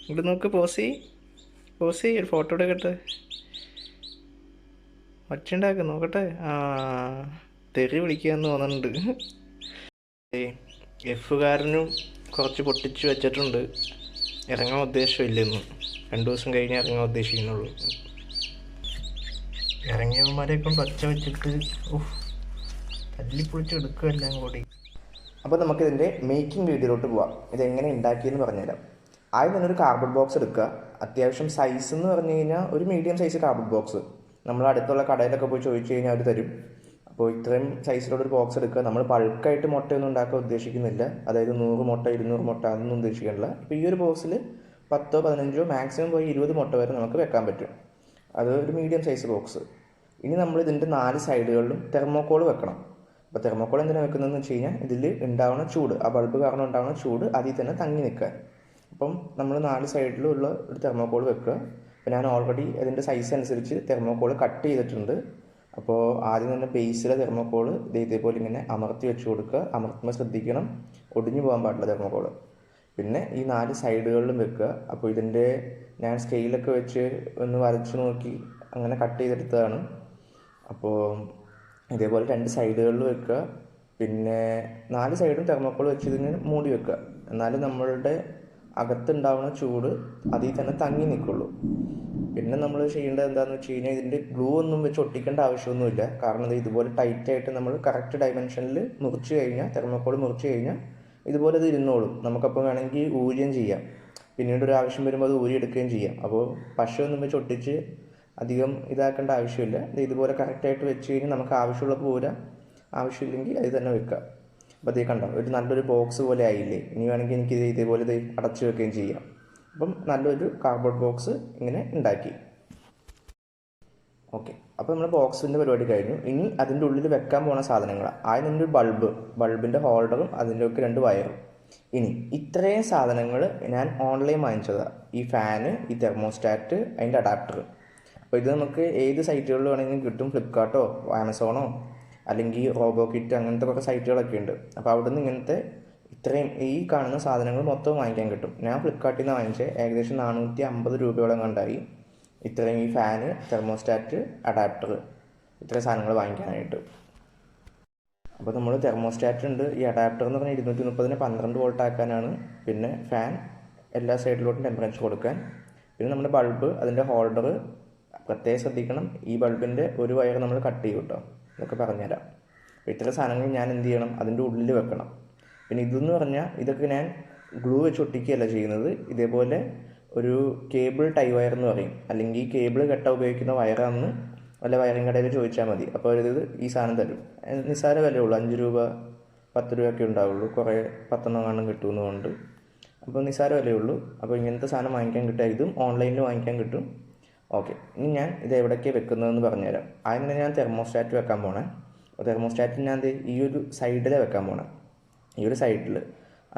ഇവിടെ നോക്ക്, പോസ് ഒരു ഫോട്ടോ എടുക്കട്ടെ. ഒച്ചുണ്ടാക്കും നോക്കട്ടെ. തെറി വിളിക്കാന്ന് തോന്നുന്നുണ്ട്. എഫുകാരനും കുറച്ച് പൊട്ടിച്ച് വെച്ചിട്ടുണ്ട്. ഇറങ്ങാൻ ഉദ്ദേശമില്ലെന്ന്. 2 ദിവസം കഴിഞ്ഞ് ഇറങ്ങാൻ ഉദ്ദേശിക്കുന്നുള്ളൂ. ഇറങ്ങിയവന്മാരെ കൊണ്ട് ഒച്ച വെച്ചിട്ട് തല്ലിപ്പൊളിച്ച് എടുക്കുകയെല്ലാം കൂടി. അപ്പോൾ നമുക്കിതിൻ്റെ മേക്കിംഗ് വീഡിയോയിലോട്ട് പോവാം. ഇതെങ്ങനെ ഉണ്ടാക്കിയെന്ന് പറഞ്ഞുതരാം. ആദ്യം തന്നെ ഒരു കാർഡ്ബോർഡ് ബോക്സ് എടുക്കുക. അത്യാവശ്യം സൈസ് എന്ന് പറഞ്ഞു കഴിഞ്ഞാൽ ഒരു മീഡിയം സൈസ് കാർഡ്ബോർഡ് ബോക്സ്. നമ്മൾ അടുത്തുള്ള കടയിലൊക്കെ പോയി ചോദിച്ചു കഴിഞ്ഞാൽ അവർ തരും. അപ്പോൾ ഇത്രയും സൈസിലോട്ടൊരു ബോക്സ് എടുക്കുക. നമ്മൾ ബൾക്കായിട്ട് മുട്ടയൊന്നും ഉണ്ടാക്കാൻ ഉദ്ദേശിക്കുന്നില്ല. അതായത് 100 മുട്ട 200 മുട്ട അതൊന്നും ഉദ്ദേശിക്കുന്നില്ല. ഇപ്പോൾ ഈ ഒരു ബോക്സിൽ 10 15 മാക്സിമം പോയി 20 മുട്ട വരെ നമുക്ക് വെക്കാൻ പറ്റും. അത് ഒരു മീഡിയം സൈസ് ബോക്സ്. ഇനി നമ്മൾ ഇതിൻ്റെ 4 സൈഡുകളിലും തെർമോക്കോൾ വെക്കണം. അപ്പോൾ തെർമോക്കോൾ എന്തിനാണ് വെക്കുന്നതെന്ന് വെച്ച് കഴിഞ്ഞാൽ ഇതിൽ ഉണ്ടാവുന്ന ചൂട്, ആ ബൾബ് കാരണം ഉണ്ടാകുന്ന ചൂട് അതിൽ തന്നെ തങ്ങി നിൽക്കാൻ. അപ്പം നമ്മൾ 4 സൈഡിലുള്ള ഒരു തെർമോക്കോൾ വെക്കുക. അപ്പോൾ ഞാൻ ഓൾറെഡി അതിൻ്റെ സൈസ് അനുസരിച്ച് തെർമോക്കോൾ കട്ട് ചെയ്തിട്ടുണ്ട്. അപ്പോൾ ആദ്യം തന്നെ ബേസിലെ തെർമോക്കോൾ ഇതേപോലെ ഇങ്ങനെ അമർത്തി വെച്ച് കൊടുക്കുക. അമർത്തുമ്പോൾ ശ്രദ്ധിക്കണം, ഒടിഞ്ഞു പോകാൻ പാടില്ല തെർമോക്കോൾ. പിന്നെ ഈ 4 സൈഡുകളിലും വെക്കുക. അപ്പോൾ ഇതിൻ്റെ ഞാൻ സ്കെയിലൊക്കെ വെച്ച് ഒന്ന് വരച്ച് നോക്കി അങ്ങനെ കട്ട് ചെയ്തെടുത്തതാണ്. അപ്പോൾ ഇതേപോലെ 2 സൈഡുകളിൽ വെക്കുക. പിന്നെ 4 സൈഡും തെർമോക്കോൾ വെച്ച് ഇതിന് മൂടി വെക്കുക. എന്നാലും നമ്മളുടെ അകത്തുണ്ടാവുന്ന ചൂട് അതിൽ തന്നെ തങ്ങി നിൽക്കുള്ളൂ. പിന്നെ നമ്മൾ ചെയ്യേണ്ടത് എന്താണെന്ന് വെച്ച് കഴിഞ്ഞാൽ ഇതിൻ്റെ ഗ്ലൂ ഒന്നും വെച്ച് ഒട്ടിക്കേണ്ട ആവശ്യമൊന്നുമില്ല. കാരണം ഇത് ഇതുപോലെ ടൈറ്റായിട്ട് നമ്മൾ കറക്റ്റ് ഡയമെൻഷനിൽ മുറിച്ച് കഴിഞ്ഞാൽ, തെർമോക്കോൾ മുറിച്ച് കഴിഞ്ഞാൽ ഇതുപോലെ ഇത് ഇരുന്നോളും. നമുക്കപ്പോൾ വേണമെങ്കിൽ ഊരുകയും ചെയ്യാം. പിന്നീട് ഒരു ആവശ്യം വരുമ്പോൾ അത് ഊരിയെടുക്കുകയും ചെയ്യാം. അപ്പോൾ പശയൊന്നും വെച്ച് ഒട്ടിച്ച് അധികം ഇതാക്കേണ്ട ആവശ്യമില്ല. ഇതുപോലെ കറക്റ്റായിട്ട് വെച്ച് കഴിഞ്ഞാൽ നമുക്ക് ആവശ്യമുള്ളപ്പോൾ ഊരാം, ആവശ്യമില്ലെങ്കിൽ അത് തന്നെ വെക്കാം. അപ്പോൾ അതേ കണ്ടോ, ഒരു നല്ലൊരു ബോക്സ് പോലെ ആയില്ലേ. ഇനി വേണമെങ്കിൽ എനിക്ക് ഇതേപോലെ അടച്ചു വെക്കുകയും ചെയ്യാം. അപ്പം നല്ലൊരു കാർഡ്ബോർഡ് ബോക്സ് ഇങ്ങനെ ഉണ്ടാക്കി. ഓക്കെ, അപ്പോൾ നമ്മൾ ബോക്സിൻ്റെ പരിപാടി കഴിഞ്ഞു. ഇനി അതിൻ്റെ ഉള്ളിൽ വെക്കാൻ പോകുന്ന സാധനങ്ങളാണ്. ആദ്യം തന്നെ ഒരു ബൾബിൻ്റെ ഹോൾഡറും അതിൻ്റെയൊക്കെ 2 വയറും. ഇനി ഇത്രയും സാധനങ്ങൾ ഞാൻ ഓൺലൈൻ വാങ്ങിച്ചതാണ്. ഈ ഫാന്, ഈ തെർമോസ്റ്റാറ്റ്, അതിൻ്റെ അഡാപ്റ്റർ. അപ്പോൾ ഇത് നമുക്ക് ഏത് സൈറ്റുകളിൽ വേണമെങ്കിലും കിട്ടും. ഫ്ലിപ്കാർട്ടോ ആമസോണോ അല്ലെങ്കിൽ റോബോ കിറ്റ് അങ്ങനത്തെ കുറേ സൈറ്റുകളൊക്കെ ഉണ്ട്. അപ്പോൾ അവിടെ നിന്ന് ഇങ്ങനത്തെ ഇത്രയും ഈ കാണുന്ന സാധനങ്ങൾ മൊത്തം വാങ്ങിക്കാൻ കിട്ടും. ഞാൻ ഫ്ലിപ്കാർട്ടിൽ നിന്ന് വാങ്ങിച്ചത് ഏകദേശം 450 രൂപയോളം കണ്ടായി. ഇത്രയും ഈ ഫാന്, തെർമോസ്റ്റാറ്റ്, അഡാപ്റ്റർ, ഇത്രയും സാധനങ്ങൾ വാങ്ങിക്കാനായിട്ട്. അപ്പോൾ നമ്മൾ തെർമോസ്റ്റാറ്റ് ഉണ്ട്. ഈ അഡാപ്റ്റർ എന്ന് പറഞ്ഞാൽ 230 12 വോൾട്ട് ആക്കാനാണ്. പിന്നെ ഫാൻ എല്ലാ സൈഡിലോട്ടും ടെമ്പറേച്ചർ കൊടുക്കാൻ. പിന്നെ നമ്മുടെ ബൾബ്, അതിൻ്റെ ഹോൾഡർ പ്രത്യേകം ശ്രദ്ധിക്കണം. ഈ ബൾബിൻ്റെ ഒരു വയർ നമ്മൾ കട്ട് ചെയ്യും കേട്ടോ. ഇതൊക്കെ പറഞ്ഞുതരാം. അപ്പോൾ ഇത്ര സാധനങ്ങൾ ഞാൻ എന്ത് ചെയ്യണം, അതിൻ്റെ ഉള്ളിൽ വെക്കണം. പിന്നെ ഇതെന്ന് പറഞ്ഞാൽ ഇതൊക്കെ ഞാൻ ഗ്ലൂ വെച്ച് ഒട്ടിക്കുകയല്ല ചെയ്യുന്നത്. ഇതേപോലെ ഒരു കേബിൾ ടൈ വയർ എന്ന് പറയും, അല്ലെങ്കിൽ കേബിൾ കെട്ട ഉപയോഗിക്കുന്ന വയറാണെന്ന് വല്ല വയറിങ് കടയിൽ ചോദിച്ചാൽ മതി. അപ്പോൾ അവരിത് ഈ സാധനം തരും. നിസ്സാര വിലയുള്ളൂ, 5 രൂപ 10 രൂപയൊക്കെ ഉണ്ടാവുള്ളൂ. കുറേ 10 കാണും കിട്ടുന്നതുകൊണ്ട്. അപ്പോൾ നിസ്സാര വിലയുള്ളൂ. അപ്പോൾ ഇങ്ങനത്തെ സാധനം വാങ്ങിക്കാൻ കിട്ടുക. ഇതും ഓൺലൈനിൽ വാങ്ങിക്കാൻ കിട്ടും. ഓക്കെ, ഇനി ഞാൻ ഇത് എവിടേക്കാണ് വെക്കുന്നതെന്ന് പറഞ്ഞുതരാം. ആദ്യം തന്നെ ഞാൻ തെർമോസ്റ്റാറ്റ് വെക്കാൻ പോണേ. അപ്പോൾ തെർമോസ്റ്റാറ്റ് ഞാൻ ഈ ഒരു സൈഡിലാണ് വെക്കാൻ പോണേ, ഈ ഒരു സൈഡിൽ.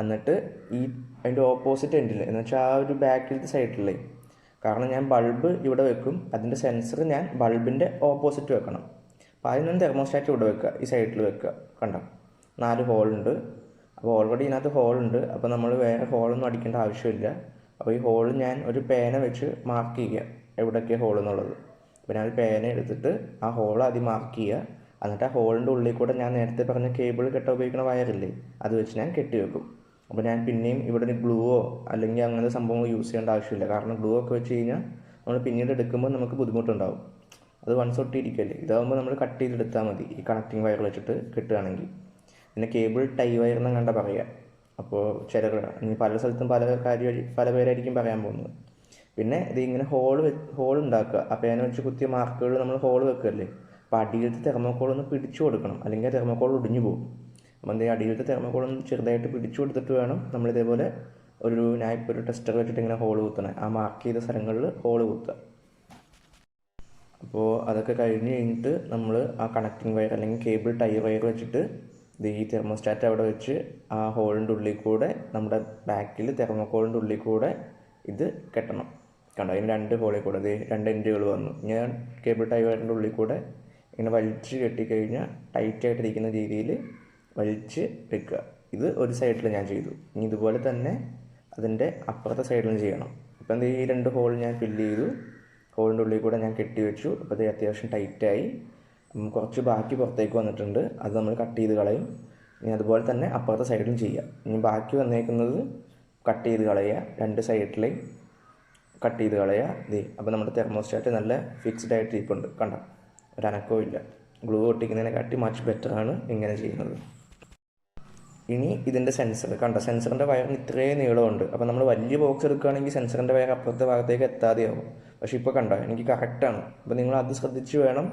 എന്നിട്ട് ഈ അതിൻ്റെ ഓപ്പോസിറ്റ് എൻഡിൽ എന്ന് വെച്ചാൽ ആ ഒരു ബാക്കിലത്തെ സൈഡിലേ. കാരണം ഞാൻ ബൾബ് ഇവിടെ വെക്കും, അതിൻ്റെ സെൻസർ ഞാൻ ബൾബിൻ്റെ ഓപ്പോസിറ്റ് വെക്കണം. അപ്പോൾ ആദ്യം ഞാൻ തെർമോസ്റ്റാറ്റ് ഇവിടെ വെക്കുക, ഈ സൈഡിൽ വെക്കുക. കണ്ടോ, 4 ഹോളുണ്ട്. അപ്പോൾ ഓൾറെഡി ഇതിനകത്ത് ഹോളുണ്ട്. അപ്പോൾ നമ്മൾ വേറെ ഹോളൊന്നും അടിക്കേണ്ട ആവശ്യമില്ല. അപ്പോൾ ഈ ഹോൾ ഞാൻ ഒരു പേന വെച്ച് മാർക്ക് ചെയ്യുക, എവിടെയൊക്കെയാണ് ഹോൾ എന്നുള്ളത്. അപ്പോൾ ഞാൻ ഒരു പേന എടുത്തിട്ട് ആ ഹോൾ ആദ്യം മാർക്ക് ചെയ്യുക. എന്നിട്ട് ആ ഹോളിൻ്റെ ഉള്ളിൽ കൂടെ ഞാൻ നേരത്തെ പറഞ്ഞ കേബിൾ കെട്ട ഉപയോഗിക്കുന്ന വയറില്ലേ, അത് വെച്ച് ഞാൻ കെട്ടി വെക്കും. അപ്പോൾ ഞാൻ പിന്നെയും ഇവിടെ ഒരു ഗ്ലൂവോ അല്ലെങ്കിൽ അങ്ങനത്തെ സംഭവങ്ങൾ യൂസ് ചെയ്യേണ്ട ആവശ്യമില്ല. കാരണം ഗ്ലൂ ഒക്കെ വെച്ച് കഴിഞ്ഞാൽ നമ്മൾ പിന്നീട് എടുക്കുമ്പോൾ നമുക്ക് ബുദ്ധിമുട്ടുണ്ടാവും. അത് വൺസ് ഒട്ടിയിരിക്കല്ലേ. ഇതാകുമ്പോൾ നമ്മൾ കട്ട് ചെയ്തെടുത്താൽ മതി, ഈ കണക്റ്റിംഗ് വയർ വെച്ചിട്ട് കെട്ടുകയാണെങ്കിൽ. പിന്നെ കേബിൾ ടൈ വയർ എന്ന് കണ്ടാൽ പറയുക. അപ്പോൾ ചിലർ ഇനി പല സ്ഥലത്തും പല പേരായിരിക്കും പറയാൻ പോകുന്നത്. പിന്നെ ഇത് ഇങ്ങനെ ഹോൾ ഉണ്ടാക്കുക. ആ പേന വെച്ച് കുത്തിയ മാർക്കുകൾ നമ്മൾ ഹോൾ വെക്കുകയല്ലേ. അപ്പോൾ അടിയിലത്തെ തെർമോക്കോൾ ഒന്ന് പിടിച്ചു കൊടുക്കണം, അല്ലെങ്കിൽ ആ തെർമോക്കോൾ ഒടിഞ്ഞു പോകും. അപ്പോൾ എന്തെങ്കിലും അടിയിലത്തെ തെർമോക്കോൾ ഒന്ന് ചെറുതായിട്ട് പിടിച്ചു കൊടുത്തിട്ട് വേണം നമ്മളിതേപോലെ ഞാൻ ഇപ്പോൾ ഒരു ടെസ്റ്റർ വെച്ചിട്ട് ഇങ്ങനെ ഹോൾ കുത്തണേ. ആ മാർക്ക് ചെയ്ത സ്ഥലങ്ങളിൽ ഹോൾ കുത്തുക. അപ്പോൾ അതൊക്കെ കഴിഞ്ഞിട്ട് നമ്മൾ ആ കണക്റ്റിംഗ് വയർ അല്ലെങ്കിൽ കേബിൾ ടൈ വയർ വെച്ചിട്ട് ഈ തെർമോസ്റ്റാറ്റ് അവിടെ വെച്ച് ആ ഹോളിൻ്റെ ഉള്ളിൽ കൂടെ നമ്മുടെ ബാക്കിൽ തെർമോക്കോളിൻ്റെ ഉള്ളിൽ കൂടെ ഇത് കെട്ടണം. കണ്ടോ, അതിന് 2 ഹോളിൽ കൂടെ 2 എൻഡുകൾ വന്നു. ഞാൻ കേബിൾ ടൈ വയറിൻ്റെ ഉള്ളിൽ കൂടെ ഇങ്ങനെ വലിച്ച് കെട്ടിക്കഴിഞ്ഞാൽ ടൈറ്റായിട്ടിരിക്കുന്ന രീതിയിൽ വലിച്ച് വെക്കുക. ഇത് ഒരു സൈഡിൽ ഞാൻ ചെയ്തു. ഇനി ഇതുപോലെ തന്നെ അതിൻ്റെ അപ്പുറത്തെ സൈഡിലും ചെയ്യണം. അപ്പോൾ എന്ത് ഈ 2 ഹോൾ ഞാൻ ഫില്ല് ചെയ്തു. ഹോളിൻ്റെ ഉള്ളിൽ കൂടെ ഞാൻ കെട്ടി വെച്ചു. അപ്പോൾ ഇത് അത്യാവശ്യം ടൈറ്റായി. കുറച്ച് ബാക്കി പുറത്തേക്ക് വന്നിട്ടുണ്ട്, അത് നമ്മൾ കട്ട് ചെയ്ത് കളയും. ഇനി അതുപോലെ തന്നെ അപ്പുറത്തെ സൈഡിലും ചെയ്യാം. ഇനി ബാക്കി വന്നേക്കുന്നത് കട്ട് ചെയ്ത് കളയുക, 2 സൈഡിലേയും കട്ട് ചെയ്ത് കളയുക. അപ്പോൾ നമ്മുടെ തെർമോസ്റ്റാറ്റ് നല്ല ഫിക്സ്ഡ് ആയിട്ട് ഇരിപ്പുണ്ട്, കണ്ടോ, ഒരനക്കവും ഇല്ല. ഗ്ലൂ ഒട്ടിക്കുന്നതിനെക്കാട്ടി മച്ച് ബെറ്ററാണ് ഇങ്ങനെ ചെയ്യുന്നത്. ഇനി ഇതിൻ്റെ സെൻസർ കണ്ടോ, സെൻസറിൻ്റെ വയറിന് ഇത്രയും നീളമുണ്ട്. അപ്പോൾ നമ്മൾ വലിയ ബോക്സ് എടുക്കുകയാണെങ്കിൽ സെൻസറിൻ്റെ വയർ അപ്പുറത്തെ ഭാഗത്തേക്ക് എത്താതെയാവും. പക്ഷേ ഇപ്പോൾ കണ്ടോ, എനിക്ക് കറക്റ്റാണ്. അപ്പോൾ നിങ്ങൾ അത് ശ്രദ്ധിച്ച് വേണം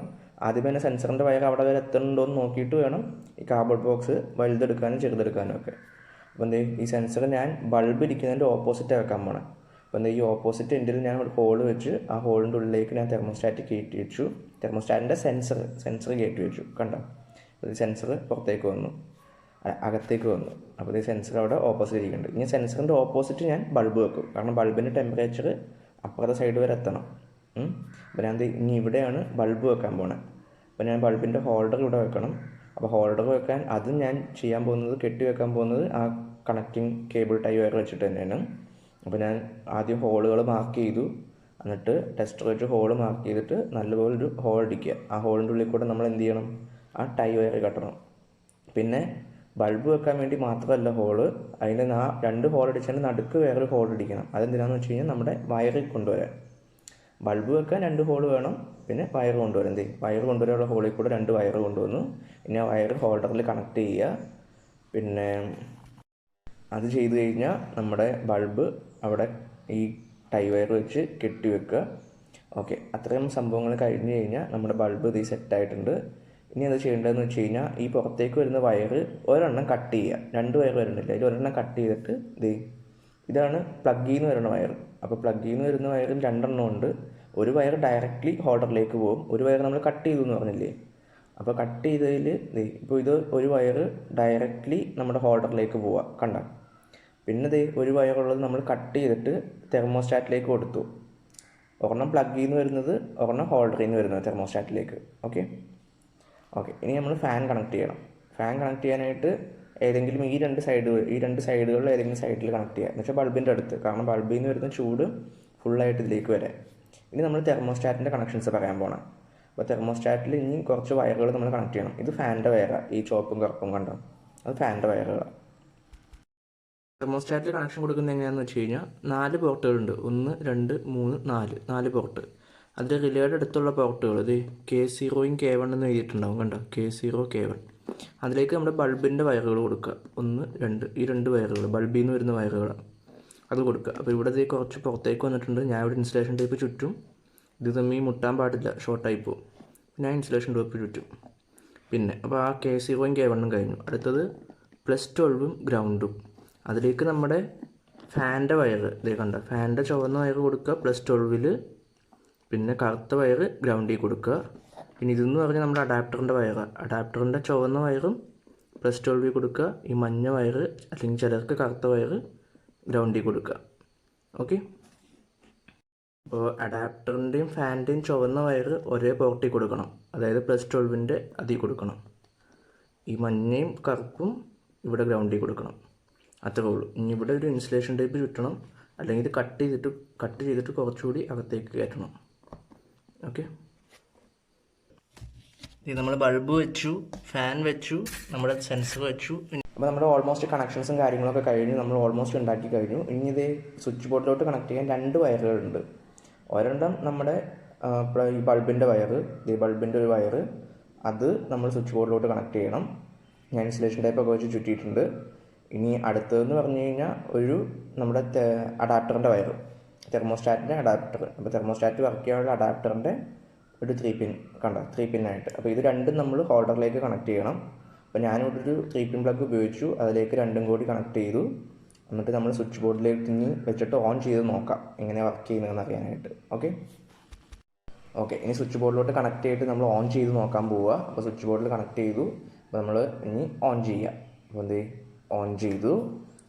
ആദ്യം തന്നെ സെൻസറിൻ്റെ വയർ അവിടെ വരെ എത്തണുണ്ടോ എന്ന് നോക്കിയിട്ട് വേണം ഈ കാർഡ്ബോർഡ് ബോക്സ് വലുതെടുക്കാനും ചെറുതെടുക്കാനും ഒക്കെ. അപ്പോൾ ഈ സെൻസർ ഞാൻ ബൾബ് ഇരിക്കുന്നതിൻ്റെ ഓപ്പോസിറ്റ് വെക്കാൻ പോകണം. അപ്പോൾ ഈ ഓപ്പോസിറ്റ് എൻഡിൽ ഞാൻ ഒരു ഹോൾ വെച്ച് ആ ഹോളിൻ്റെ ഉള്ളിലേക്ക് ഞാൻ തെർമോസ്റ്റാറ്റ് കയറ്റി വെച്ചു. തെർമോസ്റ്റാറ്റിൻ്റെ സെൻസർ കയറ്റി വെച്ചു, കണ്ടോ. അപ്പോൾ സെൻസർ പുറത്തേക്ക് വന്നു, അകത്തേക്ക് വന്നു. അപ്പോൾ ഈ സെൻസർ അവിടെ ഓപ്പോസിറ്റ് ഇരിക്കുന്നുണ്ട്. ഇനി സെൻസറിൻ്റെ ഓപ്പോസിറ്റ് ഞാൻ ബൾബ് വെക്കും, കാരണം ബൾബിൻ്റെ ടെമ്പറേച്ചർ അപ്പുറത്തെ സൈഡ് വരെ എത്തണം. അപ്പോൾ ഞാൻ ഇനി ഇവിടെയാണ് ബൾബ് വെക്കാൻ പോണത്. അപ്പോൾ ഞാൻ ബൾബിൻ്റെ ഹോൾഡർ ഇവിടെ വെക്കണം. അപ്പോൾ ഹോൾഡർ വെക്കാൻ അതും ഞാൻ ചെയ്യാൻ പോകുന്നത്, കെട്ടി വെക്കാൻ പോകുന്നത് ആ കണക്റ്റിംഗ് കേബിൾ ടൈ വയർ വെച്ചിട്ട് തന്നെയാണ്. അപ്പോൾ ഞാൻ ആദ്യം ഹോളുകൾ മാർക്ക് ചെയ്തു, എന്നിട്ട് ടെസ്റ്റർ വെച്ച് ഹോൾ മാർക്ക് ചെയ്തിട്ട് നല്ലപോലെ ഒരു ഹോൾ അടിക്കുക. ആ ഹോളിൻ്റെ ഉള്ളിൽ കൂടെ നമ്മൾ എന്ത് ചെയ്യണം, ആ ടൈ വയർ കെട്ടണം. പിന്നെ ബൾബ് വെക്കാൻ വേണ്ടി മാത്രമല്ല ഹോള്, അതിൻ്റെ 2 ഹോൾ അടിച്ചതിൻ്റെ നടുക്ക് വേറൊരു ഹോൾ അടിക്കണം. അതെന്തിനാണെന്ന് വെച്ച് കഴിഞ്ഞാൽ നമ്മുടെ വയറിൽ കൊണ്ടുവരാൻ. ബൾബ് വെക്കാൻ 2 ഹോൾ വേണം, പിന്നെ വയർ കൊണ്ടുവരാൻ. വയർ കൊണ്ടുവരാനുള്ള ഹോളിൽ കൂടെ 2 വയർ കൊണ്ടുവന്നു. ഇനി ആ വയർ ഹോൾഡറിൽ കണക്ട് ചെയ്യുക. പിന്നെ അത് ചെയ്ത് കഴിഞ്ഞാൽ നമ്മുടെ ബൾബ് അവിടെ ഈ ടൈ വയർ വെച്ച് കെട്ടി വെക്കുക. ഓക്കെ, അത്രയും സംഭവങ്ങൾ കഴിഞ്ഞ് കഴിഞ്ഞാൽ നമ്മുടെ ബൾബ് ഇത് സെറ്റായിട്ടുണ്ട്. ഇനി അത് ചെയ്യേണ്ടതെന്ന് വെച്ച് കഴിഞ്ഞാൽ ഈ പുറത്തേക്ക് വരുന്ന വയർ ഒരെണ്ണം കട്ട് ചെയ്യുക. 2 വയർ വരുന്നില്ല, അതിൽ ഒരെണ്ണം കട്ട് ചെയ്തിട്ട് ഇതാണ് പ്ലഗിൽ നിന്ന് വരുന്ന വയർ. അപ്പോൾ പ്ലഗിൽ നിന്ന് വരുന്ന വയറിൽ 2 എണ്ണം ഉണ്ട്. ഒരു വയർ ഡയറക്റ്റ്ലി ഹോൾഡറിലേക്ക് പോകും, ഒരു വയർ നമ്മൾ കട്ട് ചെയ്തു എന്ന് പറഞ്ഞില്ലേ. അപ്പോൾ കട്ട് ചെയ്തതിൽ ഇപ്പോൾ ഇത് ഒരു വയർ ഡയറക്റ്റ്ലി നമ്മുടെ ഹോൾഡറിലേക്ക് പോവുക, കണ്ട. പിന്നെ ഒരു വയറുള്ളത് നമ്മൾ കട്ട് ചെയ്തിട്ട് തെർമോസ്റ്റാറ്റിലേക്ക് കൊടുത്തു. ഒരെണ്ണം പ്ലഗിൽ നിന്ന് വരുന്നത്, ഒരെണ്ണം ഹോൾഡറിൽ നിന്ന് വരുന്നത് തെർമോസ്റ്റാറ്റിലേക്ക്. ഓക്കെ, ഇനി നമ്മൾ ഫാൻ കണക്ട് ചെയ്യണം. ഫാൻ കണക്ട് ചെയ്യാനായിട്ട് ഏതെങ്കിലും ഈ രണ്ട് സൈഡുകളിൽ ഏതെങ്കിലും സൈഡിൽ കണക്ട് ചെയ്യുക, എന്ന് വെച്ചാൽ ബൾബിൻ്റെ അടുത്ത്, കാരണം ബൾബിൽ നിന്ന് വരുന്ന ചൂട് ഫുള്ളായിട്ട് ഇതിലേക്ക് വരാൻ. ഇനി നമ്മൾ തെർമോസ്റ്റാറ്റിൻ്റെ കണക്ഷൻസ് പറയാൻ പോകണം. അപ്പോൾ തെർമോസ്റ്റാറ്റിൽ ഇനി കുറച്ച് വയറുകൾ നമ്മൾ കണക്ട് ചെയ്യണം. ഇത് ഫാനിൻ്റെ വയറാണ്, ഈ ചുവപ്പും കറുപ്പും കണ്ടോ, അത് ഫാനിൻ്റെ വയറുകളാണ്. തെർമോസ്റ്റാറ്റിൽ കണക്ഷൻ കൊടുക്കുന്നത് എങ്ങനെയാണെന്ന് വെച്ച് കഴിഞ്ഞാൽ 4 പോർട്ടുകളുണ്ട്. 1, 2, 3, 4 പോർട്ട്. അതിൻ്റെ റിലേയുടെ അടുത്തുള്ള പോർട്ടുകൾ K0 K1 എന്ന് എഴുതിയിട്ടുണ്ടാവും, കണ്ടോ, K0 K1. അതിലേക്ക് നമ്മുടെ ബൾബിൻ്റെ വയറുകൾ കൊടുക്കുക. 1, 2 ഈ 2 വയറുകൾ ബൾബിൽ നിന്ന് വരുന്ന വയറുകളാണ്, അത് കൊടുക്കുക. അപ്പോൾ ഇവിടെ കുറച്ച് പുറത്തേക്ക് വന്നിട്ടുണ്ട്. ഞാൻ ഇവിടെ ഇൻസുലേഷൻ ടേപ്പ് ചുറ്റും. ഇത് തമ്മിൽ മുട്ടാൻ പാടില്ല, ഷോർട്ടായി പോകും. ഞാൻ ഇൻസുലേഷൻ ടേപ്പ് ചുറ്റും. പിന്നെ അപ്പോൾ ആ K0 K1 കഴിഞ്ഞു. അടുത്തത് +12 ഗ്രൗണ്ടും. അതിലേക്ക് നമ്മുടെ ഫാനിൻ്റെ വയർ കണ്ട, ഫാനിൻ്റെ ചുവന്ന വയർ കൊടുക്കുക +12. പിന്നെ കറുത്ത വയർ ഗ്രൗണ്ടിൽ കൊടുക്കുക. പിന്നെ ഇതെന്ന് പറഞ്ഞാൽ നമ്മുടെ അഡാപ്റ്ററിൻ്റെ വയറാണ്. അഡാപ്റ്ററിൻ്റെ ചുവന്ന വയറും +12 കൊടുക്കുക. ഈ മഞ്ഞ വയർ അല്ലെങ്കിൽ ചിലർക്ക് കറുത്ത വയർ ഗ്രൗണ്ടിൽ കൊടുക്കുക. ഓക്കെ, അപ്പോൾ അഡാപ്റ്ററിൻ്റെയും ഫാനിൻ്റെയും ചുവന്ന വയർ ഒരേ പോർട്ടിൽ കൊടുക്കണം, അതായത് +12 അതിൽ കൊടുക്കണം. ഈ മഞ്ഞയും കറുപ്പും ഇവിടെ ഗ്രൗണ്ടിൽ കൊടുക്കണം. അത്രേ ഉള്ളൂ. ഇനി ഇവിടെ ഒരു ഇൻസുലേഷൻ ടേപ്പ് ചുറ്റണം, അല്ലെങ്കിൽ ഇത് കട്ട് ചെയ്തിട്ട് കുറച്ചുകൂടി അകത്തേക്ക് കയറ്റണം. ഓക്കെ, ഇത് നമ്മൾ ബൾബ് വെച്ചു, ഫാൻ വെച്ചു, നമ്മുടെ സെൻസർ വെച്ചു. അപ്പോൾ നമ്മുടെ ഓൾമോസ്റ്റ് കണക്ഷൻസും കാര്യങ്ങളൊക്കെ കഴിഞ്ഞു, നമ്മൾ ഓൾമോസ്റ്റ് ഉണ്ടാക്കി കഴിഞ്ഞു. ഇനി ഇത് സ്വിച്ച് ബോർഡിലോട്ട് കണക്ട് ചെയ്യാൻ 2 വയറുകളുണ്ട്. ഒരെണ്ണം നമ്മുടെ ഈ ബൾബിൻ്റെ വയർ, ഈ ബൾബിൻ്റെ ഒരു വയർ, അത് നമ്മൾ സ്വിച്ച് ബോർഡിലോട്ട് കണക്ട് ചെയ്യണം. ഞാൻ ഇൻസുലേഷൻ ടൈപ്പൊക്കെ വെച്ച് ചുറ്റിയിട്ടുണ്ട്. ഇനി അടുത്തതെന്ന് പറഞ്ഞു കഴിഞ്ഞാൽ നമ്മുടെ അഡാപ്റ്ററിൻ്റെ വയർ, തെർമോസ്റ്റാറ്റിൻ്റെ അഡാപ്റ്റർ. അപ്പോൾ തെർമോസ്റ്റാറ്റ് വർക്ക് ചെയ്യാനുള്ള അഡാപ്റ്ററിൻ്റെ ഒരു 3 പിൻ കണ്ടോ, 3 പിന്നായിട്ട്. അപ്പോൾ ഇത് രണ്ടും നമ്മൾ ഹോൾഡറിലേക്ക് കണക്ട് ചെയ്യണം. അപ്പോൾ ഞാനിവിടെ ഒരു 3 പിൻ പ്ലഗ് ഉപയോഗിച്ചു, അതിലേക്ക് രണ്ടും കൂടി കണക്ട് ചെയ്തു. എന്നിട്ട് നമ്മൾ സ്വിച്ച് ബോർഡിലേക്ക് ഇനി വെച്ചിട്ട് ഓൺ ചെയ്ത് നോക്കാം എങ്ങനെയാണ് വർക്ക് ചെയ്യുന്നതെന്ന് അറിയാനായിട്ട്. ഓക്കെ, ഇനി സ്വിച്ച് ബോർഡിലോട്ട് കണക്ട് ചെയ്തിട്ട് നമ്മൾ ഓൺ ചെയ്ത് നോക്കാൻ പോവുക. അപ്പോൾ സ്വിച്ച് ബോർഡിൽ കണക്ട് ചെയ്തു. അപ്പോൾ നമ്മൾ ഇനി ഓൺ ചെയ്യുക. അപ്പോൾ ഓൺ ചെയ്തു,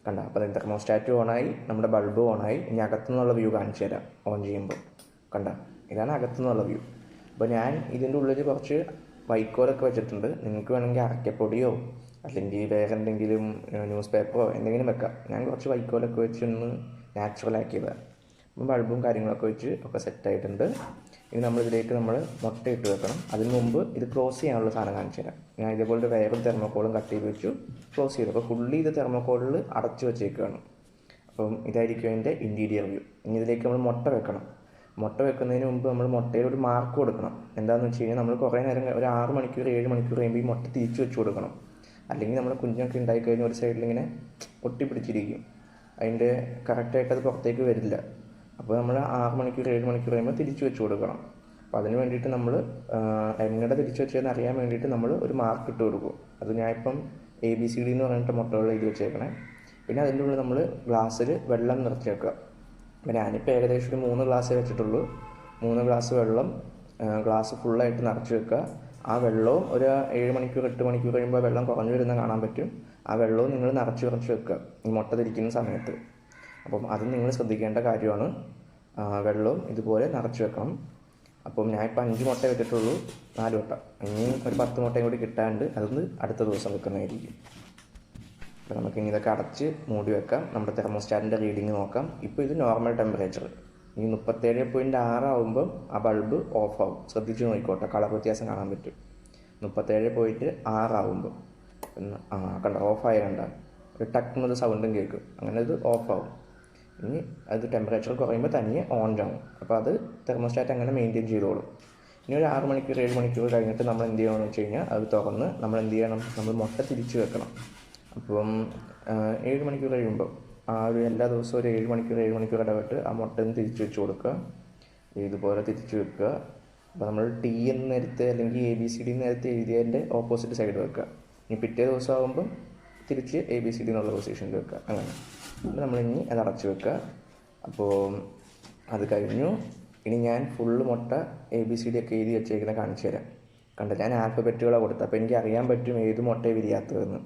കണ്ട. അപ്പോൾ തെർമോസ്റ്റാറ്റ് ഓണായി, നമ്മുടെ ബൾബ് ഓണായി. ഇനി അകത്തുനിന്നുള്ള വ്യൂ കാണിച്ചു തരാം. ഓൺ ചെയ്യുമ്പോൾ കണ്ട, ഇതാണ് അകത്തുനിന്നുള്ള വ്യൂ. അപ്പോൾ ഞാൻ ഇതിൻ്റെ ഉള്ളിൽ കുറച്ച് വൈക്കോലൊക്കെ വെച്ചിട്ടുണ്ട്. നിങ്ങൾക്ക് വേണമെങ്കിൽ അരക്കപ്പൊടിയോ അല്ലെങ്കിൽ വേറെ എന്തെങ്കിലും ന്യൂസ് പേപ്പറോ എന്തെങ്കിലും വെക്കാം. ഞാൻ കുറച്ച് വൈക്കോലൊക്കെ വെച്ച് ഒന്ന് നാച്ചുറലാക്കിയതാണ്. ബൾബും കാര്യങ്ങളൊക്കെ വെച്ച് ഒക്കെ സെറ്റായിട്ടുണ്ട്. ഇനി നമ്മളിതിലേക്ക് മുട്ട ഇട്ട് വെക്കണം. അതിന് മുമ്പ് ഇത് ക്ലോസ് ചെയ്യാനുള്ള സാധനം കാണിച്ചു തരാം. ഞാൻ ഇതേപോലെ വേറൊരു തെർമോക്കോളും കട്ട് ചെയ്ത് വെച്ചു, ക്ലോസ് ചെയ്തു. അപ്പോൾ ഫുള്ളി ഇത് തെർമോക്കോളിൽ അടച്ചു വെച്ചേക്കുകയാണ്. അപ്പം ഇതായിരിക്കും അതിൻ്റെ ഇൻറ്റീരിയർ വ്യൂ. ഇനി ഇതിലേക്ക് നമ്മൾ മുട്ട വെക്കണം. മുട്ട വെക്കുന്നതിന് മുമ്പ് നമ്മൾ മുട്ടയിൽ ഒരു മാർക്ക് കൊടുക്കണം. എന്താണെന്ന് വെച്ച് കഴിഞ്ഞാൽ നമ്മൾ കുറേ നേരം ഒരു 6 മണിക്കൂർ 7 മണിക്കൂർ കഴിയുമ്പോൾ ഈ മുട്ട തിരിച്ച് വെച്ച് കൊടുക്കണം. അല്ലെങ്കിൽ നമ്മൾ കുഞ്ഞൊക്കെ ഉണ്ടായിക്കഴിഞ്ഞാൽ ഒരു സൈഡിൽ ഇങ്ങനെ ഒട്ടിപ്പിടിച്ചിരിക്കും, അതിൻ്റെ കറക്റ്റായിട്ട് അത് പുറത്തേക്ക് വരില്ല. അപ്പോൾ നമ്മൾ 6 മണിക്കൂർ 7 മണിക്കൂർ കഴിയുമ്പോൾ തിരിച്ച് വെച്ച് കൊടുക്കണം. അപ്പോൾ അതിന് വേണ്ടിയിട്ട് നമ്മൾ എങ്ങനെ തിരിച്ച് വെച്ചതെന്ന് അറിയാൻ വേണ്ടിയിട്ട് നമ്മൾ ഒരു മാർക്ക് ഇട്ട് കൊടുക്കും. അത് ഞാനിപ്പം ABCD എന്ന് പറഞ്ഞിട്ട് മുട്ടകൾ എഴുതി വെച്ചേക്കണേ. പിന്നെ അതിൻ്റെ ഉള്ളിൽ നമ്മൾ ഗ്ലാസ്സിൽ വെള്ളം നിറച്ച് വെക്കുക. അപ്പോൾ ഞാനിപ്പോൾ ഏകദേശം ഒരു 3 ഗ്ലാസ് വെച്ചിട്ടുള്ളൂ. 3 ഗ്ലാസ് വെള്ളം ഗ്ലാസ് ഫുള്ളായിട്ട് നിറച്ച് വെക്കുക. ആ വെള്ളവും ഒരു 7 മണിക്കൂർ 8 മണിക്കൂർ കഴിയുമ്പോൾ വെള്ളം കുറഞ്ഞു വരുന്ന കാണാൻ പറ്റും. ആ വെള്ളവും നിങ്ങൾ നിറച്ച് വെക്കുക ഈ മുട്ട തിരിക്കുന്ന സമയത്ത്. അപ്പം അത് നിങ്ങൾ ശ്രദ്ധിക്കേണ്ട കാര്യമാണ്. വെള്ളവും ഇതുപോലെ നിറച്ച് വെക്കണം. അപ്പം ഞാനിപ്പോൾ 5 മുട്ട വെച്ചിട്ടുള്ളൂ, 4 മുട്ട. ഇനി ഒരു 10 മുട്ടയും കൂടി കിട്ടാണ്ട് അതൊന്ന് അടുത്ത ദിവസം വെക്കുന്നതായിരിക്കും. അപ്പോൾ നമുക്കിനി ഇതൊക്കെ അടച്ച് മൂടി വെക്കാം. നമ്മുടെ തെർമോസ്റ്റാറ്റിൻ്റെ റീഡിങ് നോക്കാം. ഇപ്പോൾ ഇത് നോർമൽ ടെമ്പറേച്ചർ. ഈ 37.6 ആകുമ്പം ആ ബൾബ് ഓഫ് ആവും. ശ്രദ്ധിച്ച് നോക്കിക്കോട്ടെ, കളർ വ്യത്യാസം കാണാൻ പറ്റും. 37.6 ആകുമ്പോൾ കണ്ട ഓഫായ കണ്ട ഒരു ടക്കുന്നൊരു സൗണ്ടും കേൾക്കും. അങ്ങനെ ഇത് ഓഫാവും. ഇനി അത് ടെമ്പറേച്ചർ കുറയുമ്പോൾ തനിയെ ഓൺ ആവും. അപ്പോൾ അത് തെർമോസ്റ്റാറ്റ് അങ്ങനെ മെയിൻറ്റെയിൻ ചെയ്തോളും. ഇനി ഒരു 6 മണിക്കൂർ 7 മണിക്കൂർ കഴിഞ്ഞിട്ട് നമ്മൾ എന്ത് ചെയ്യണമെന്ന് വെച്ച് കഴിഞ്ഞാൽ അത് തുറന്ന് നമ്മൾ എന്ത് ചെയ്യണം, നമ്മൾ മുട്ട തിരിച്ച് വെക്കണം. അപ്പം 7 മണിക്കൂർ കഴിയുമ്പോൾ ഒരു എല്ലാ ദിവസവും ഒരു 7 മണിക്കൂർ ഇടവിട്ട് ആ മുട്ട തിരിച്ച് വെച്ച് കൊടുക്കുക. ഇതുപോലെ തിരിച്ച് വെക്കുക. അപ്പോൾ നമ്മൾ T എന്ന് നേരത്തെ അല്ലെങ്കിൽ ABCD നേരത്തെ എഴുതിയതിൻ്റെ ഓപ്പോസിറ്റ് സൈഡ് വെക്കുക. ഇനി പിറ്റേ ദിവസം ആകുമ്പം തിരിച്ച് ABCD എന്നുള്ള പൊസിഷനിൽ വെക്കുക. അങ്ങനെ നമ്മളിനി അത് അടച്ച് വെക്കുക. അപ്പോൾ അത് കഴിഞ്ഞു. ഇനി ഞാൻ ഫുള്ള് മുട്ട ABCD ഒക്കെ എഴുതി വെച്ചേക്കുന്ന കാണിച്ചു തരാം. കണ്ട ഞാൻ ആൽഫബറ്റുകളാണ് കൊടുത്തത്. അപ്പോൾ എനിക്ക് അറിയാൻ പറ്റും ഏത് മുട്ടയെ വിരിയാത്തതെന്ന്.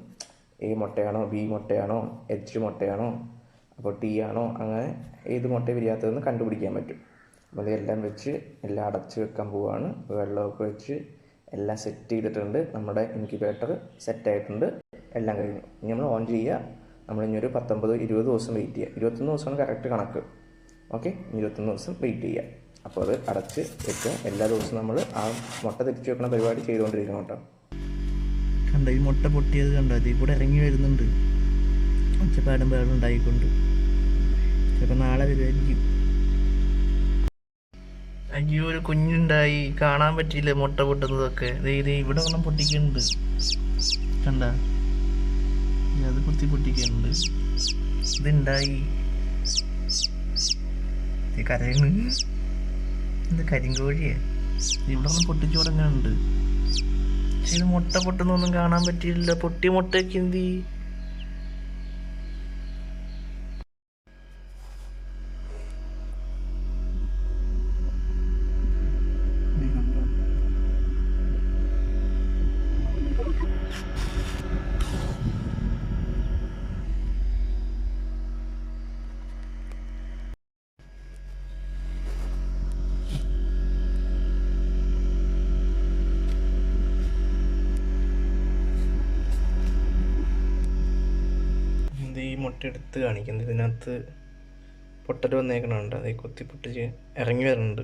A മുട്ടയാണോ, B മുട്ടയാണോ, H മുട്ടയാണോ, അപ്പോൾ T ആണോ, അങ്ങനെ ഏത് മുട്ടയെ വിരിയാത്തതെന്ന് കണ്ടുപിടിക്കാൻ പറ്റും. അപ്പോൾ അതെല്ലാം വെച്ച് എല്ലാം അടച്ച് വെക്കാൻ പോവുകയാണ്. വെള്ളമൊക്കെ വെച്ച് എല്ലാം സെറ്റ് ചെയ്തിട്ടുണ്ട്. നമ്മുടെ ഇൻക്യുബേറ്റർ സെറ്റായിട്ടുണ്ട്. എല്ലാം കഴിഞ്ഞു. ഇനി നമ്മൾ ഓൺ ചെയ്യുക. നമ്മളിനി ഒരു 19-20 ദിവസം വെയിറ്റ് ചെയ്യുക. 21 ദിവസമാണ് കറക്റ്റ് കണക്ക്. ഓക്കെ, 21 ദിവസം വെയിറ്റ് ചെയ്യുക. അപ്പോൾ അത് അടച്ച് വെക്കുക. എല്ലാ ദിവസവും നമ്മൾ ആ മുട്ട തിരിച്ച് വെക്കുന്ന പരിപാടി ചെയ്തുകൊണ്ടിരിക്കണം കേട്ടോ. കണ്ട ഈ മുട്ട പൊട്ടിയത് കണ്ടോ, ഇതിൽ കൂടെ ഇറങ്ങി വരുന്നുണ്ട്. ഒച്ചപ്പാടും പേടും ഉണ്ടായിക്കൊണ്ട് ചിലപ്പോൾ നാളെ വരുമായിരിക്കും. അയ്യോ, ഒരു കുഞ്ഞുണ്ടായി, കാണാൻ പറ്റിയില്ല മുട്ട പൊട്ടുന്നതൊക്കെ. ഇത് ഇവിടെ ഒന്നും പൊട്ടിക്കുന്നുണ്ട് കണ്ട, അത് പൊട്ടിക്കുന്നുണ്ട്. ഇതുണ്ടായി കരയുന്നു. ഇത് കരിങ്കോഴിയെ ഇവിടെ ഒന്നും പൊട്ടിച്ചു തുടങ്ങുന്നുണ്ട്. പക്ഷെ ഇത് മുട്ട പൊട്ടുന്നൊന്നും കാണാൻ പറ്റിയില്ല. പൊട്ടിയ മുട്ടയൊക്കെ എന്തി ഈ മുട്ട എടുത്ത് കാണിക്കുന്നത്. ഇതിനകത്ത് പൊട്ടൽ വന്നേക്കണുണ്ട്. അത് കുത്തി പൊട്ടിച്ച് ഇറങ്ങി വരുന്നുണ്ട്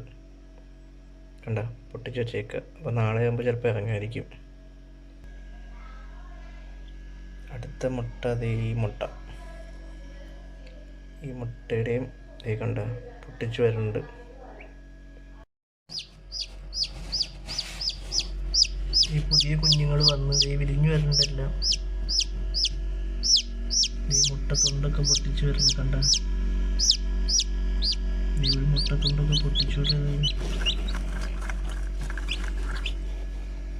കണ്ട, പൊട്ടിച്ച് വെച്ചേക്കുക. അപ്പോൾ നാളെ ആകുമ്പോൾ ചിലപ്പോൾ ഇറങ്ങുമായിരിക്കും. അടുത്ത മുട്ട അതേ ഈ മുട്ടയുടെയും കണ്ട പൊട്ടിച്ച് വരുന്നുണ്ട്. ഈ പുതിയ കുഞ്ഞുങ്ങൾ വന്ന് വിരിഞ്ഞു വരുന്നുണ്ടെല്ലാം. ഈ മുട്ടത്തൊണ്ടൊക്കെ പൊട്ടിച്ചു വരുന്നു കണ്ട, ഈ മുട്ടത്തൊണ്ടൊക്കെ പൊട്ടിച്ചു വരുന്നത്.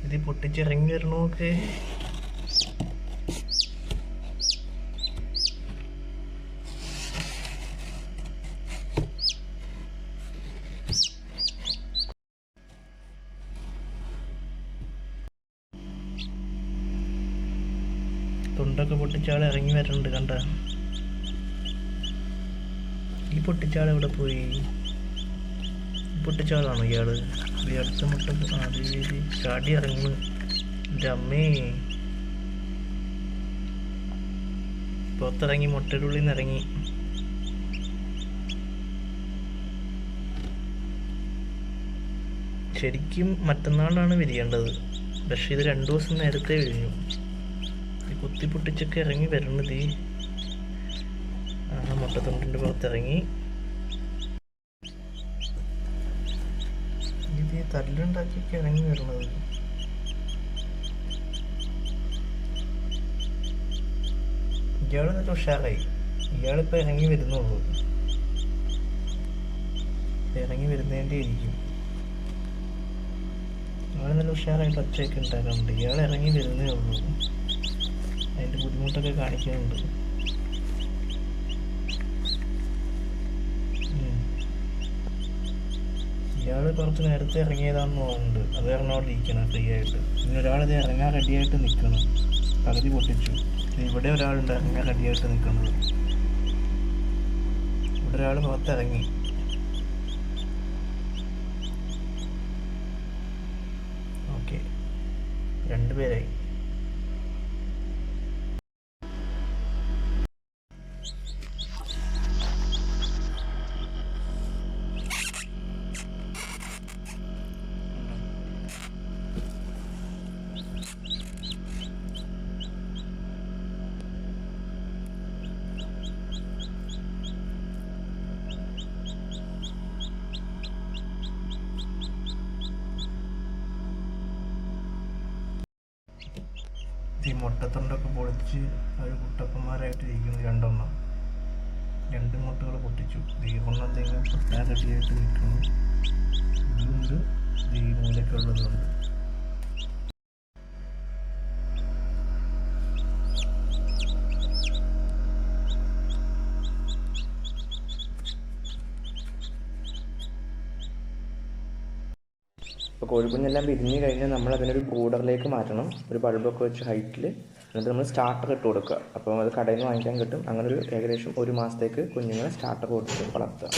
ഇത് പൊട്ടിച്ചിറങ്ങി വരണമൊക്കെ. തൊണ്ടൊക്കെ പൊട്ടിച്ചാൾ ഇറങ്ങി വരുന്നുണ്ട് കണ്ട. ഈ പൊട്ടിച്ചാൾ എവിടെ പോയി? പൊട്ടിച്ചാളാണോ ഇയാള്? ഈ അടുത്ത മുട്ട ചാടി ഇറങ്ങുന്നു. എൻ്റെ അമ്മേ, പുറത്തിറങ്ങി മുട്ടയുടെ ഉള്ളിൽ നിന്ന് ഇറങ്ങി. ശരിക്കും മറ്റന്നാളാണ് വിരിയേണ്ടത്, പക്ഷേ ഇത് 2 ദിവസം നേരത്തെ വിരിഞ്ഞു. ഈ കുത്തി പൊട്ടിച്ചൊക്കെ ഇറങ്ങി വരുന്നത് ഈ മുട്ടത്തൊണ്ടിൻ്റെ പുറത്തിറങ്ങി. ഇത് ഈ തല്ലുണ്ടാക്കിയൊക്കെ ഇറങ്ങി വരുന്നത്. ഇയാൾ നല്ല ഉഷാറായി. ഇയാളിപ്പോൾ ഇറങ്ങി വരുന്നുള്ളൂ. ഇറങ്ങി വരുന്നതിൻ്റെ ഇരിക്കും. ഇയാൾ നല്ല ഉഷാറായിട്ട് ഒച്ചയൊക്കെ ഉണ്ടാക്കുന്നുണ്ട്. ഇയാൾ ഇറങ്ങി വരുന്നേ ഉള്ളൂ. അതിൻ്റെ ബുദ്ധിമുട്ടൊക്കെ കാണിക്കുന്നുണ്ട്. ഇയാൾ കുറച്ച് നേരത്തെ ഇറങ്ങിയതാണെന്ന് തോന്നുന്നുണ്ട്. അത് കാരണം അവിടെ ഇരിക്കണം ഫ്രീ ആയിട്ട്. പിന്നെ ഒരാളിത് ഇറങ്ങാൻ റെഡിയായിട്ട് നിൽക്കണം. പകുതി പൊട്ടിച്ചു. ഇവിടെ ഒരാളുണ്ട് ഇറങ്ങാൻ റെഡിയായിട്ട് നിൽക്കുന്നത്. ഇവിടെ ഒരാൾ പുറത്തിറങ്ങി. ഓക്കെ, 2 പേരായി. ഈ മുട്ടത്തൊണ്ടൊക്കെ പൊളിച്ച് അവർ കുട്ടപ്പന്മാരായിട്ട് ഇരിക്കുന്നു. 2 എണ്ണം. 2 മുട്ടകൾ പൊട്ടിച്ചു. ഒന്നെന്തെങ്കിലും പൊട്ടാൻ റെഡിയായിട്ട് നിൽക്കുന്നു. ഇതുണ്ട്, ഈ മൂലൊക്കെ ഉള്ളതുകൊണ്ട്. അപ്പോൾ കോഴിക്കുഞ്ഞെല്ലാം വിരിഞ്ഞ് കഴിഞ്ഞാൽ നമ്മൾ അതിനൊരു ബ്രൂഡറിലേക്ക് മാറ്റണം. ഒരു ബൾബൊക്കെ വെച്ച് ഹൈറ്റിൽ. എന്നിട്ട് നമ്മൾ സ്റ്റാർട്ടർ ഇട്ട് കൊടുക്കുക. അപ്പോൾ അത് കടയിൽ നിന്ന് വാങ്ങിക്കാൻ കിട്ടും. അങ്ങനെ ഒരു ഏകദേശം 1 മാസത്തേക്ക് കുഞ്ഞുങ്ങളെ സ്റ്റാർട്ടർ കൊടുത്ത് വളർത്തുക.